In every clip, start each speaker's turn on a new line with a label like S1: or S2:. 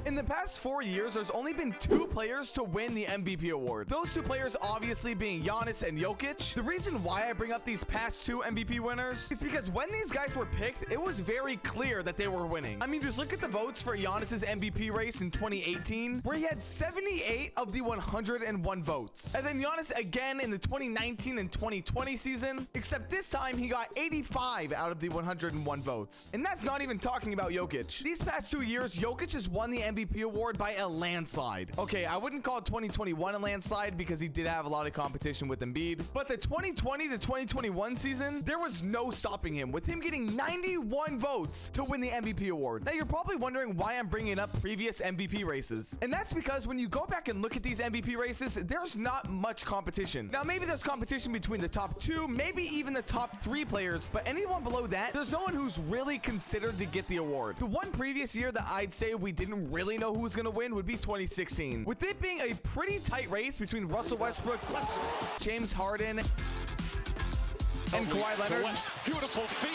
S1: In the past 4 years, there's only been 2 players to win the MVP award. Those 2 players obviously being Giannis and Jokic. The reason why I bring up these past 2 MVP winners is because when these guys were picked, it was very clear that they were winning. I mean, just look at the votes for Giannis's MVP race in 2018, where he had 78 of the 101 votes. And then Giannis again in the 2019 and 2020 season, except this time he got 85 out of the 101 votes. And that's not even talking about Jokic. These past 2 years, Jokic has won the MVP award by a landslide. Okay, I wouldn't call 2021 a landslide because he did have a lot of competition with Embiid, but the 2020 to 2021 season, there was no stopping him, with him getting 91 votes to win the MVP award. Now, you're probably wondering why I'm bringing up previous MVP races. And that's because when you go back and look at these MVP races, there's not much competition. Now, maybe there's competition between the top 2, maybe even the top 3 players, but anyone below that, there's no one who's really considered to get the award. The one previous year that I'd say we didn't really know who was going to win would be 2016, with it being a pretty tight race between Russell Westbrook, James Harden, and Kawhi Leonard.
S2: Beautiful feed.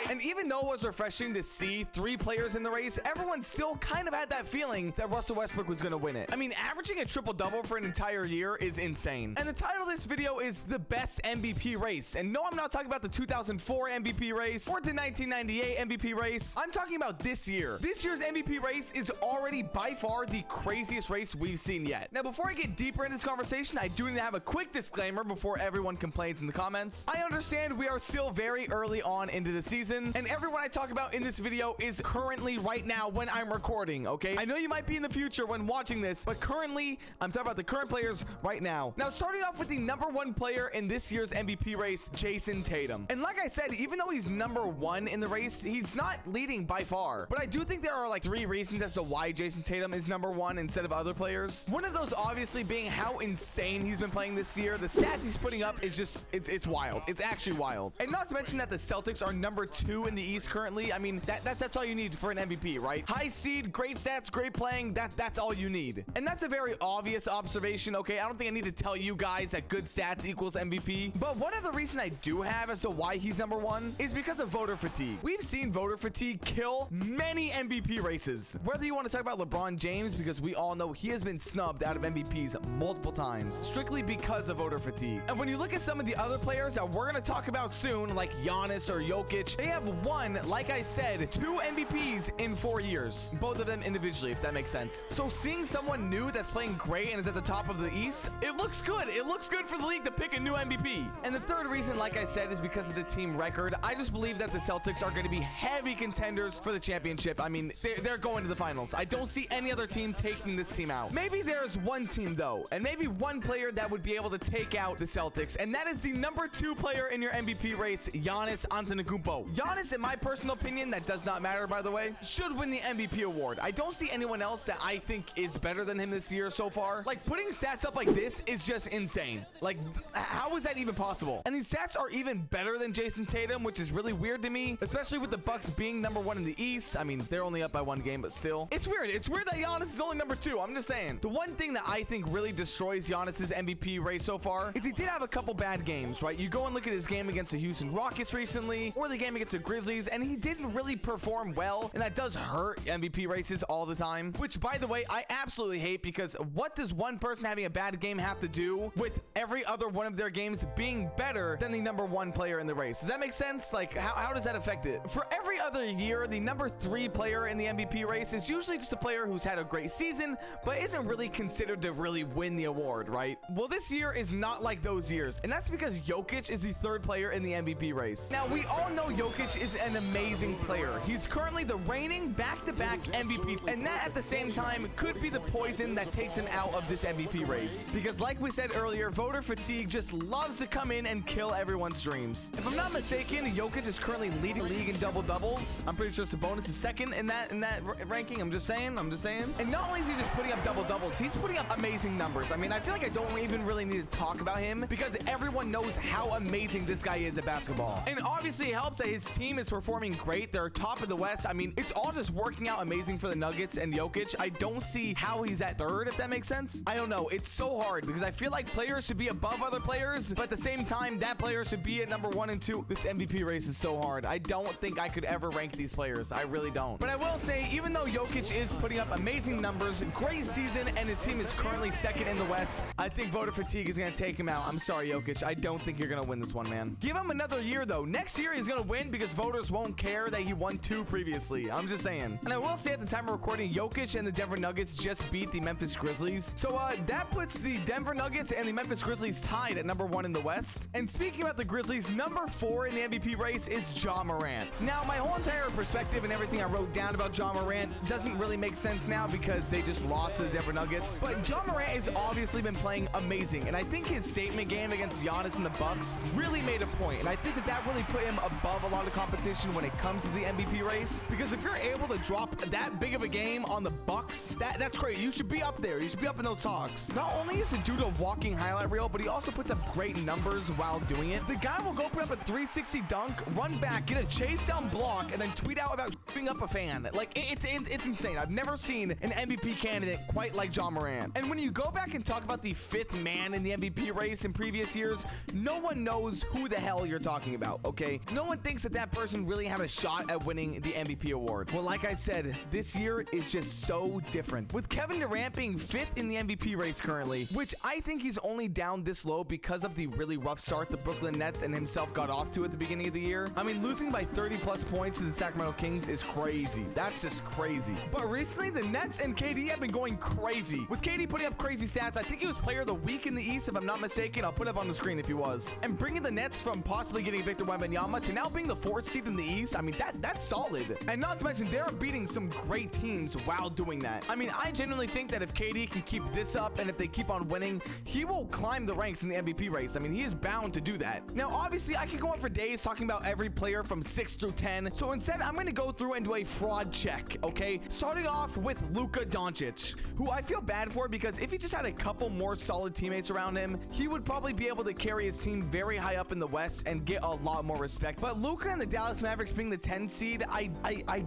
S1: And even though it was refreshing to see 3 players in the race, everyone still kind of had that feeling that Russell Westbrook was going to win it. I mean, averaging a triple-double for an entire year is insane. And the title of this video is the best MVP race. And no, I'm not talking about the 2004 MVP race or the 1998 MVP race. I'm talking about this year. This year's MVP race is already by far the craziest race we've seen yet. Now, before I get deeper into this conversation, I do need to have a quick disclaimer before everyone complains in the comments. I understand we are still very early on into the season, and everyone I talk about in this video is currently right now when I'm recording, okay? I know you might be in the future when watching this, but currently, I'm talking about the current players right now. Now, starting off with the #1 player in this year's MVP race, Jayson Tatum. And like I said, even though he's #1 in the race, he's not leading by far. But I do think there are like 3 reasons as to why Jayson Tatum is #1 instead of other players. One of those obviously being how insane he's been playing this year. The stats he's putting up is just, it's wild. It's actually wild. And not to mention that the Celtics are #2 in the East currently. I mean, that's all you need for an MVP, right? High seed, great stats, great playing. That's all you need. And that's a very obvious observation, okay? I don't think I need to tell you guys that good stats equals MVP. But one other reason I do have as to why he's #1 is because of voter fatigue. We've seen voter fatigue kill many MVP races. Whether you want to talk about LeBron James, because we all know he has been snubbed out of MVPs multiple times, strictly because of voter fatigue. And when you look at some of the other players that we're going to talk about soon, like Giannis or Jokic, they have won, like I said, 2 MVPs in 4 years. Both of them individually, if that makes sense. So seeing someone new that's playing great and is at the top of the East, it looks good. It looks good for the league to pick a new MVP. And the third reason, like I said, is because of the team record. I just believe that the Celtics are going to be heavy contenders for the championship. I mean, they're going to the finals. I don't see any other team taking this team out. Maybe there's one team, though, and maybe one player that would be able to take out the Celtics, and that is the #2 player in your MVP race, Giannis Antetokounmpo. Giannis, in my personal opinion, that does not matter, by the way, should win the MVP award. I don't see anyone else that I think is better than him this year so far. Like, putting stats up like this is just insane. Like, how is that even possible? And these stats are even better than Jayson Tatum, which is really weird to me, especially with the Bucks being #1 in the East. I mean, they're only up by 1 game, but still. It's weird. It's weird that Giannis is only #2. I'm just saying. The one thing that I think really destroys Giannis's MVP race so far is he did have a couple bad games, right? You go and look at his game against the Houston Rockets recently, or the game against the Grizzlies, and he didn't really perform well, and that does hurt MVP races all the time, which, by the way, I absolutely hate, because what does one person having a bad game have to do with every other one of their games being better than the #1 player in the race? Does that make sense? Like, how does that affect it? For every other year, the #3 player in the MVP race is usually just a player who's had a great season, but isn't really considered to really win the award, right? Well, this year is not like those years, and that's because Jokic is the 3rd player in the MVP race. Now, we all know Jokic is an amazing player. He's currently the reigning back-to-back MVP, and that at the same time could be the poison that takes him out of this MVP race. Because like we said earlier, voter fatigue just loves to come in and kill everyone's dreams. If I'm not mistaken, Jokic is currently leading the league in double-doubles. I'm pretty sure Sabonis is 2nd in that ranking. I'm just saying. And not only is he just putting up double-doubles, he's putting up amazing numbers. I mean, I feel like I don't even really need to talk about him, because everyone knows how amazing this guy is at basketball. And obviously it helps that his team is performing great. They're top of the West. I mean, it's all just working out amazing for the Nuggets and Jokic. I don't see how he's at third, if that makes sense. I don't know. It's so hard because I feel like players should be above other players, but at the same time, that player should be at number 1 and 2. This MVP race is so hard. I don't think I could ever rank these players. I really don't. But I will say, even though Jokic is putting up amazing numbers, great season, and his team is currently second in the West, I think voter fatigue is going to take him out. I'm sorry, Jokic. I don't think you're going to win this one, man. Give him another year, though. Next year, he's going to win because voters won't care that he won 2 previously. I'm just saying. And I will say at the time of recording, Jokic and the Denver Nuggets just beat the Memphis Grizzlies. So that puts the Denver Nuggets and the Memphis Grizzlies tied at number 1 in the West. And speaking about the Grizzlies, number 4 in the MVP race is Ja Morant. Now, my whole entire perspective and everything I wrote down about Ja Morant doesn't really make sense now because they just lost to the Denver Nuggets. But Ja Morant has obviously been playing amazing. And I think his statement game against Giannis and the Bucks really made a point. And I think that really put him above a lot of competition when it comes to the MVP race. Because if you're able to drop that big of a game on the Bucks, that's great. You should be up there. You should be up in those talks. Not only is the dude a walking highlight reel, but he also puts up great numbers while doing it. The guy will go put up a 360 dunk, run back, get a chase down block, and then tweet out about shooting up a fan. Like, it's insane. I've never seen an MVP candidate quite like Ja Morant. And when you go back and talk about the 5th man in the MVP race in previous years, no one knows who the hell you're talking about, okay? No one thinks that person really had a shot at winning the MVP award. Well, like I said, this year is just so different. With Kevin Durant being 5th in the MVP race currently, which I think he's only down this low because of the really rough start the Brooklyn Nets and himself got off to at the beginning of the year. I mean, losing by 30 plus points to the Sacramento Kings is crazy. That's just crazy. But recently, the Nets and KD have been going crazy. With KD putting up crazy stats, I think he was player of the week in the East, if I'm not mistaken. I'll put it up on the screen if he was. And bringing the Nets from possibly getting Victor Wembanyama to now being the 4th seed in the East, I mean, that's solid. And not to mention, they're beating some great teams while doing that. I mean, I genuinely think that if KD can keep this up and if they keep on winning, he will climb the ranks in the MVP race. I mean, he is bound to do that. Now, obviously, I could go on for days talking about every player from 6 through 10. So instead, I'm going to go through and do a fraud check, okay? Starting off with Luka Doncic, who I feel bad for because if he just had a couple more solid teammates around him, he would probably be able to carry his team very high up in the West and get a lot more respect. But Luka and the Dallas Mavericks being the 10 seed, I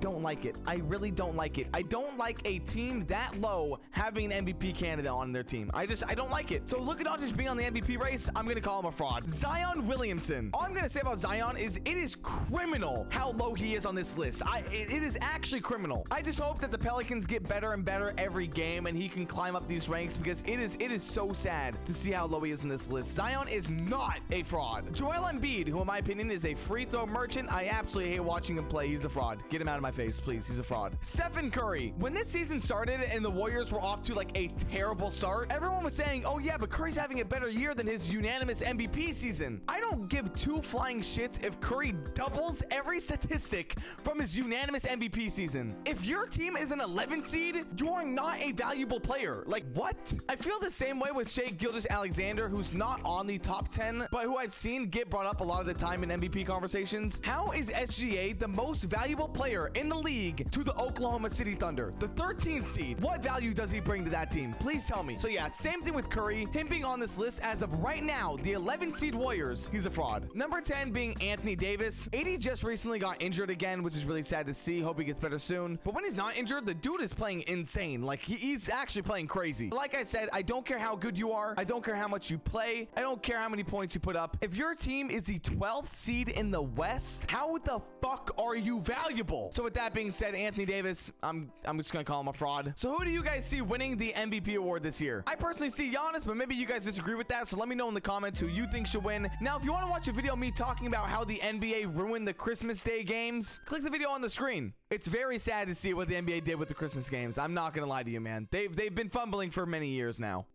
S1: don't like it. I really don't like it. I don't like a team that low having an MVP candidate on their team. I don't like it. So Luka Doncic being on the MVP race, I'm going to call him a fraud. Zion Williamson. All I'm going to say about Zion is it is criminal how low he is on this list. It is actually criminal. I just hope that the Pelicans get better and better every game and he can climb up these ranks because it is so sad to see how low he is in this list. Zion is not a fraud. Joel Embiid, who in my opinion is a free throw merchant, I absolutely hate watching him play. He's a fraud. Get him out of my face, please. He's a fraud. Stephen Curry. When this season started and the Warriors were off to like a terrible start, everyone was saying, oh yeah, but Curry's having a better year than his unanimous MVP season. I don't give 2 flying shits if Curry doubles every statistic from his unanimous MVP season. If your team is an 11th seed, you are not a valuable player. Like, what? I feel the same way with Shai Gilgeous-Alexander, who's not on the top 10, but who I've seen get brought up a lot of the time in MVP conversations. How is SGA the most valuable player in the league to the Oklahoma City Thunder, the 13th seed? What value does he bring to that team? Please tell me. So yeah, same thing with Curry. Him being on this list as of right now, the 11th seed Warriors, he's a fraud. Number 10 being Anthony Davis. AD just recently got injured again, which is really sad to see. Hope he gets better soon. But when he's not injured, the dude is playing insane. Like, he's actually playing crazy. Like I said, I don't care how good you are. I don't care how much you play. I don't care how many points you put up. If your team is the 12th seed in the West, how the fuck are you valuable? So with that being said, Anthony Davis, I'm just gonna call him a fraud. So who do you guys see winning the MVP award this year? I personally see Giannis, but maybe you guys disagree with that. So let me know in the comments who you think should win. Now, if you want to watch a video of me talking about how the NBA ruined the Christmas Day games, click the video on the screen. It's very sad to see what the NBA did with the Christmas games. I'm not gonna lie to you, man. They've been fumbling for many years now.